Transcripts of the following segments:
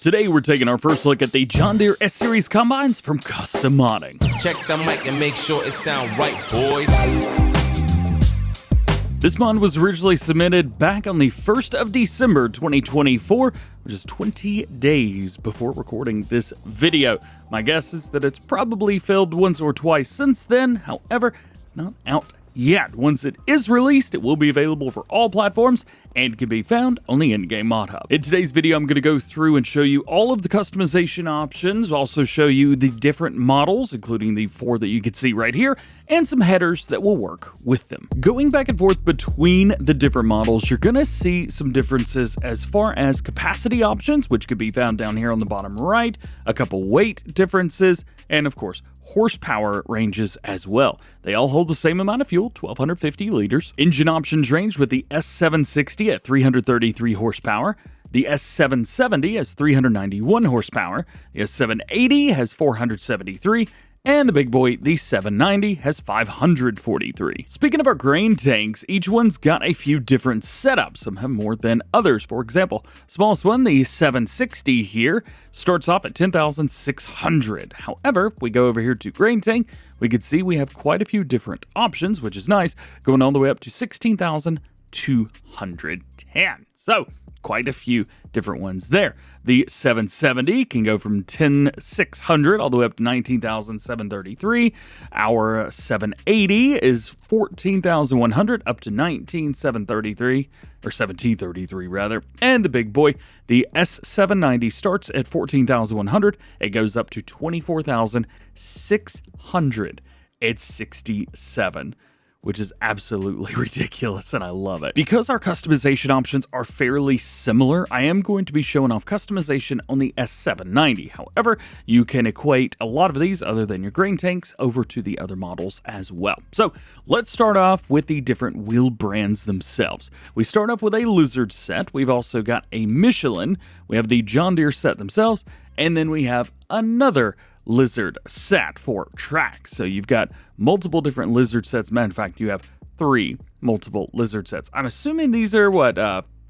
Today we're taking our first look at the John Deere S-Series combines from Custom Modding. Check the mic and make sure it sound right, boys. This mod was originally submitted back on the 1st of December 2024, which is 20 days before recording this video. My guess is that it's probably failed once or twice since then. However, it's not out yet. Once it is released, it will be available for all platforms and can be found on the in-game mod hub. In today's video, I'm going to go through and show you all of the customization options, also show you the different models, including the 4 that you can see right here, and some headers that will work with them. Going back and forth between the different models, you're going to see some differences as far as capacity options, which could be found down here on the bottom right, a couple weight differences, and of course, horsepower ranges as well. They all hold the same amount of fuel, 1,250 liters. Engine options range with the S760 at 333 horsepower. The S770 has 391 horsepower. The S780 has 473. And the big boy, the 790, has 543. Speaking of our grain tanks, each one's got a few different setups. Some have more than others. For example, smallest one, the 760 here, starts off at 10,600. However, if we go over here to grain tank, we can see we have quite a few different options, which is nice, going all the way up to 16,210. So, quite a few different ones there. The 770 can go from 10,600 all the way up to 19,733. Our 780 is 14,100 up to 19,733, or 1733 rather. And the big boy, the S790, starts at 14,100. It goes up to 24,667. Which is absolutely ridiculous, and I love it. Because our customization options are fairly similar, I am going to be showing off customization on the S790. However, you can equate a lot of these, other than your grain tanks, over to the other models as well. So let's start off with the different wheel brands themselves. We start off with a Lizard set. We've also got a Michelin. We have the John Deere set themselves, and then we have another Lizard set for track. So you've got multiple different Lizard sets. Matter of fact, you have 3 multiple Lizard sets. I'm assuming these are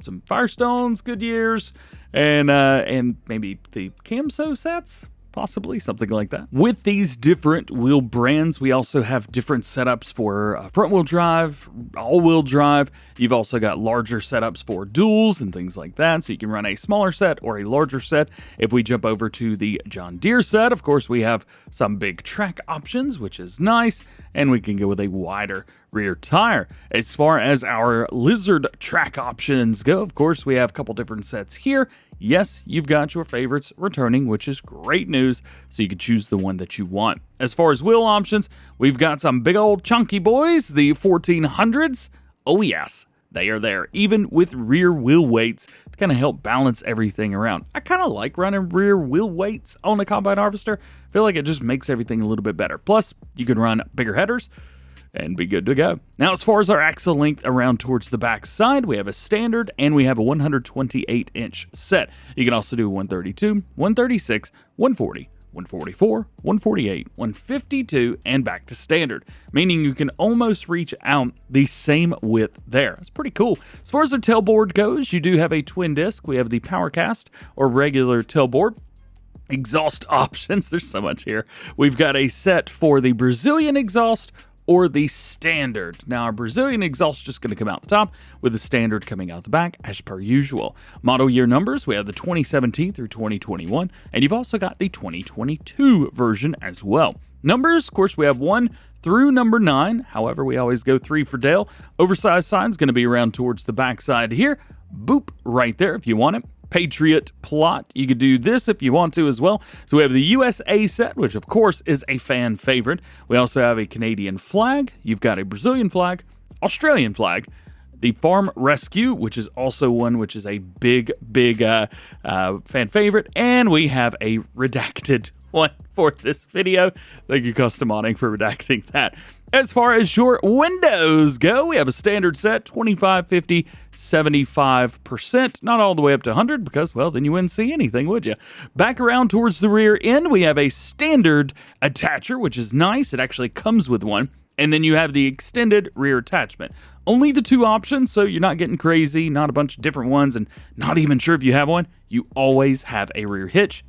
some Firestones, Goodyears, and maybe the Camso sets. Possibly, something like that. With these different wheel brands, we also have different setups for front-wheel drive, all-wheel drive. You've also got larger setups for duals and things like that, so you can run a smaller set or a larger set. If we jump over to the John Deere set, of course, we have some big track options, which is nice, and we can go with a wider rear tire. As far as our Lizard track options go, of course, we have a couple different sets here. Yes, you've got your favorites returning, which is great news, so you can choose the one that you want. As far as wheel options, we've got some big old chunky boys, the 1400s. Oh yes, they are there, even with rear wheel weights to kind of help balance everything around. I kind of like running rear wheel weights on a combine harvester. I feel like it just makes everything a little bit better. Plus, you can run bigger headers and be good to go. Now, as far as our axle length around towards the back side, we have a standard and we have a 128-inch set. You can also do 132, 136, 140, 144, 148, 152, and back to standard, meaning you can almost reach out the same width there. That's pretty cool. As far as our tailboard goes, you do have a twin disc. We have the PowerCast or regular tailboard. Exhaust options, there's so much here. We've got a set for the Brazilian exhaust or the standard. Now, our Brazilian exhaust is just going to come out the top, with the standard coming out the back, as per usual. Model year numbers, we have the 2017 through 2021, and you've also got the 2022 version as well. Numbers, of course, we have 1 through number 9. However, we always go 3 for Dale. Oversized sign's going to be around towards the back side here. Boop, right there if you want it. Patriot plot. You could do this if you want to as well. So we have the USA set, which of course is a fan favorite. We also have a Canadian flag. You've got a Brazilian flag, Australian flag, the Farm Rescue, which is also one which is a big fan favorite, and we have a redacted one for this video. Thank you, Custom Modding, for redacting that. As far as your windows go, we have a standard set, 25, 50, 75%, not all the way up to 100 because, well, then you wouldn't see anything, would you? Back around towards the rear end, we have a standard attacher, which is nice. It actually comes with one. And then you have the extended rear attachment. Only the 2 options, so you're not getting crazy, not a bunch of different ones, and not even sure if you have one. You always have a rear hitch.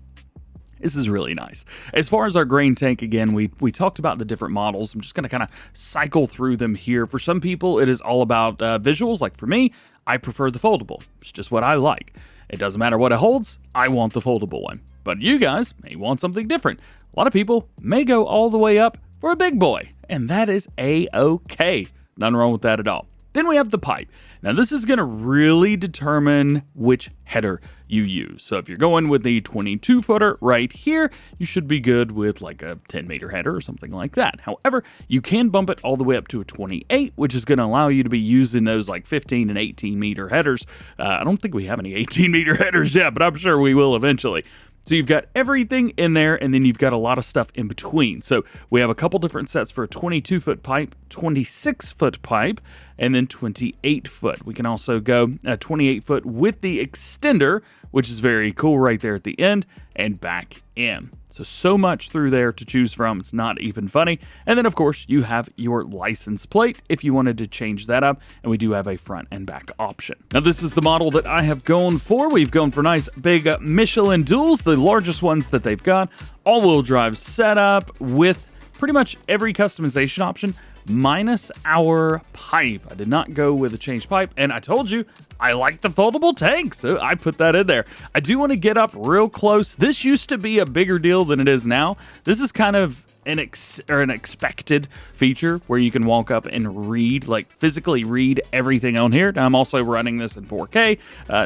This is really nice. As far as our grain tank, again, we talked about the different models. I'm just going to kind of cycle through them here. For some people, it is all about visuals. Like for me, I prefer the foldable. It's just what I like. It doesn't matter what it holds. I want the foldable one. But you guys may want something different. A lot of people may go all the way up for a big boy, and that is A-okay. Nothing wrong with that at all. Then we have the pipe. Now this is going to really determine which header you use. So if you're going with the 22 footer right here, you should be good with like a 10 meter header or something like that. However, you can bump it all the way up to a 28, which is going to allow you to be using those like 15 and 18 meter headers. I don't think we have any 18 meter headers yet, but I'm sure we will eventually. So you've got everything in there, and then you've got a lot of stuff in between. So we have a couple different sets for a 22-foot pipe, 26-foot pipe, and then 28-foot. We can also go a 28-foot with the extender, which is very cool right there at the end, and back in. So much through there to choose from. It's not even funny. And then, of course, you have your license plate if you wanted to change that up. And we do have a front and back option. Now, this is the model that I have gone for. We've gone for nice big Michelin duals, the largest ones that they've got. All-wheel drive setup with pretty much every customization option minus our pipe. I did not go with a changed pipe, and I told you I like the foldable tank, so I put that in there. I do want to get up real close. This used to be a bigger deal than it is now. This is kind of an expected feature where you can walk up and read, like physically read everything on here. Now, I'm also running this in 4K,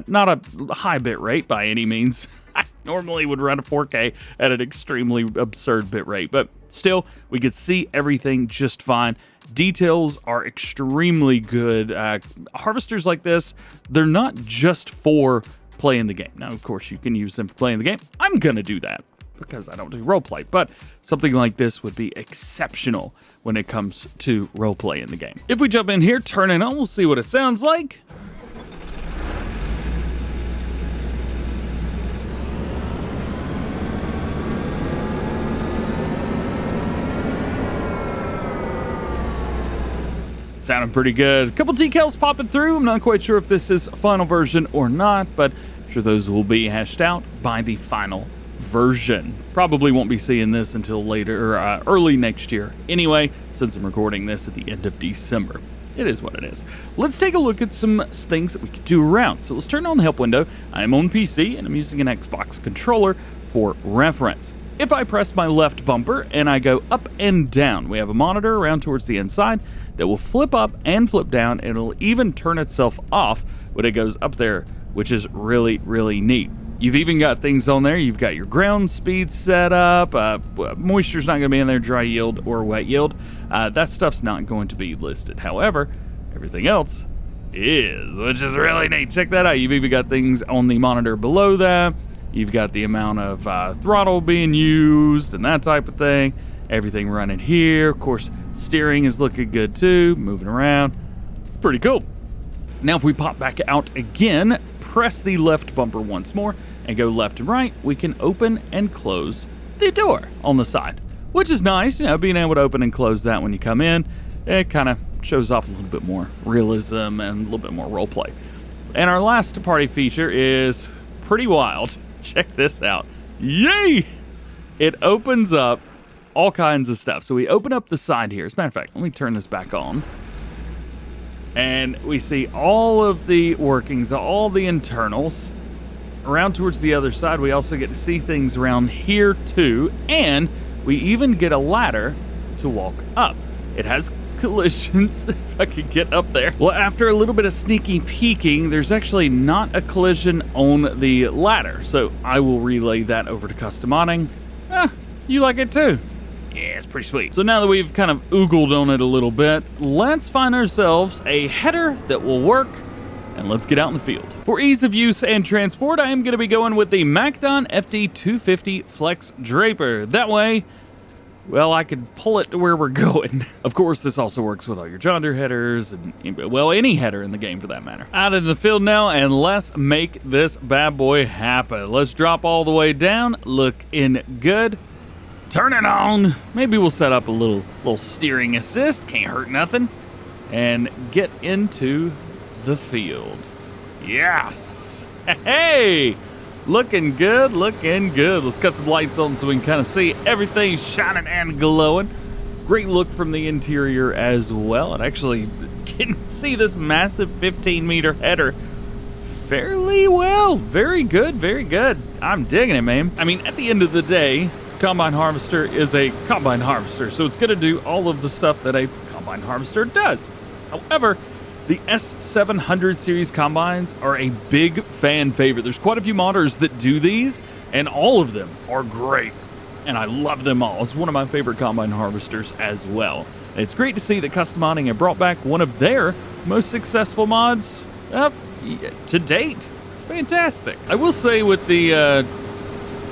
not a high bit rate by any means. I normally would run a 4K at an extremely absurd bit rate, but still, we could see everything just fine. Details are extremely good. Harvesters like this, they're not just for playing the game. Now, of course, you can use them for playing the game. I'm going to do that because I don't do roleplay, but something like this would be exceptional when it comes to roleplay in the game. If we jump in here, turn it on, we'll see what it sounds like. Sounding pretty good. A couple decals popping through. I'm not quite sure if this is a final version or not, but I'm sure those will be hashed out by the final version. Probably won't be seeing this until later, or early next year. Anyway, since I'm recording this at the end of December. It is what it is. Let's take a look at some things that we could do around. So let's turn on the help window. I'm on PC, and I'm using an Xbox controller for reference. If I press my left bumper and I go up and down, we have a monitor around towards the inside that will flip up and flip down, and it'll even turn itself off when it goes up there, which is really, really neat. You've even got things on there. You've got your ground speed set up. Moisture's not going to be in there, dry yield or wet yield. That stuff's not going to be listed. However, everything else is, which is really neat. Check that out. You've even got things on the monitor below that. You've got the amount of throttle being used and that type of thing. Everything running here. Of course, steering is looking good too, moving around. It's pretty cool. Now if we pop back out again, press the left bumper once more and go left and right, we can open and close the door on the side, which is nice, being able to open and close that when you come in. It kind of shows off a little bit more realism and a little bit more role play. And our last party feature is pretty wild. Check this out. Yay! It opens up all kinds of stuff. So we open up the side here. As a matter of fact, let me turn this back on. And we see all of the workings, all the internals. Around towards the other side, we also get to see things around here too. And we even get a ladder to walk up. It has collisions, if I could get up there. Well, after a little bit of sneaky peeking, there's actually not a collision on the ladder. So I will relay that over to custom modding. You like it too? Yeah, it's pretty sweet. So now that we've kind of oogled on it a little bit, let's find ourselves a header that will work, and let's get out in the field. For ease of use and transport, I am going to be going with the MacDon FD250 Flex Draper. That way, well, I could pull it to where we're going. Of course, this also works with all your John Deere headers, and, well, any header in the game for that matter. Out in the field now, and let's make this bad boy happen. Let's drop all the way down, looking good. Turn it on. Maybe we'll set up a little steering assist. Can't hurt nothing. and get into the field. Yes! Hey! Looking good, looking good. Let's cut some lights on so we can kind of see everything shining and glowing. Great look from the interior as well. And actually can see this massive 15-meter header fairly well. Very good, very good. I'm digging it, man. I mean, at the end of the day, combine harvester is a combine harvester, so it's going to do all of the stuff that a combine harvester does. However, the S700 series combines are a big fan favorite. There's quite a few modders that do these, and all of them are great. And I love them all. It's one of my favorite combine harvesters as well. And it's great to see that Custom Modding have brought back one of their most successful mods to date. It's fantastic. I will say with the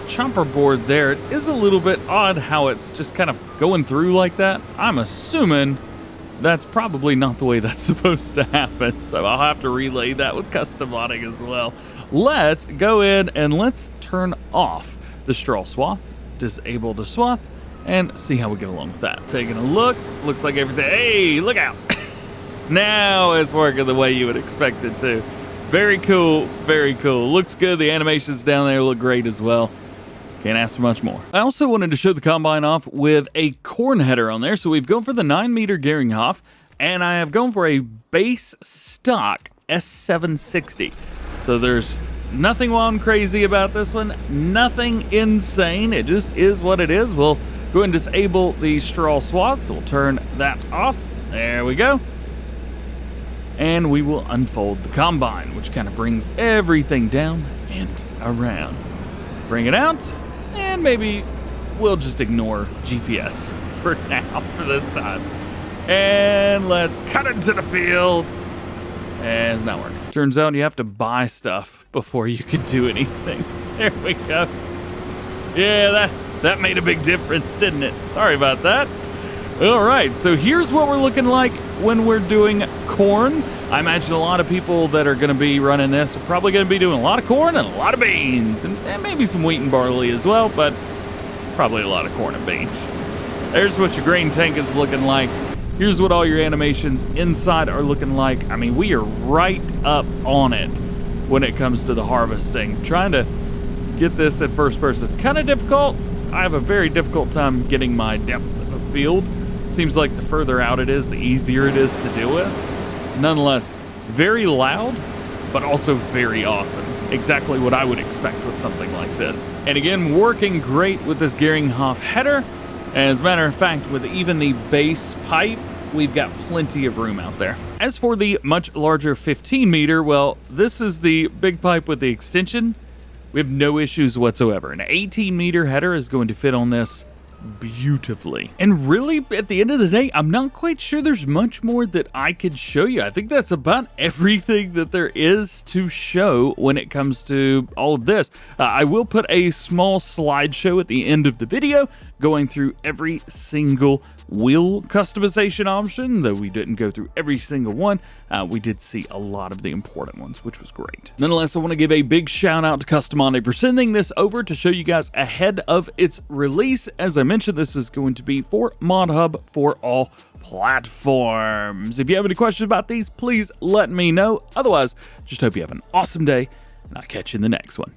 chopper board there, it is a little bit odd how it's just kind of going through like that. I'm assuming that's probably not the way that's supposed to happen, so I'll have to relay that with Custom Modding as well. Let's go in and let's turn off the straw swath, disable the swath, and see how we get along with that. Taking a look, looks like everything, hey, look out. Now it's working the way you would expect it to. Very cool, very cool. Looks good, the animations down there look great as well. Can't ask for much more. I also wanted to show the combine off with a corn header on there. So we've gone for the 9-meter DjGoHam, and I have gone for a base stock S760. So there's nothing wild and crazy about this one. Nothing insane. It just is what it is. We'll go ahead and disable the straw swath. So we'll turn that off. There we go. And we will unfold the combine, which kind of brings everything down and around. Bring it out. And maybe we'll just ignore GPS for now, for this time. And let's cut into the field. And it's not working. Turns out you have to buy stuff before you can do anything. There we go. Yeah, that made a big difference, didn't it? Sorry about that. All right, so here's what we're looking like when we're doing corn. I imagine a lot of people that are going to be running this are probably going to be doing a lot of corn and a lot of beans, and maybe some wheat and barley as well, but probably a lot of corn and beans. There's what your grain tank is looking like. Here's what all your animations inside are looking like. I mean, we are right up on it when it comes to the harvesting. Trying to get this at first person, it's kind of difficult. I have a very difficult time getting my depth of field. Seems like the further out it is, the easier it is to deal with. Nonetheless, very loud, but also very awesome. Exactly what I would expect with something like this. And again, working great with this DjGoHam header. As a matter of fact, with even the base pipe, we've got plenty of room out there. As for the much larger 15-meter, well, this is the big pipe with the extension. We have no issues whatsoever. An 18-meter header is going to fit on this beautifully. And really, at the end of the day, I'm not quite sure there's much more that I could show you. I think that's about everything that there is to show when it comes to all of this. I will put a small slideshow at the end of the video going through every single wheel customization option, though we didn't go through every single one. We did see a lot of the important ones, which was great. Nonetheless, I want to give a big shout out to Custom Modding for sending this over to show you guys ahead of its release. As I mentioned, this is going to be for Mod Hub for all platforms. If you have any questions about these, please let me know. Otherwise, just hope you have an awesome day, and I'll catch you in the next one.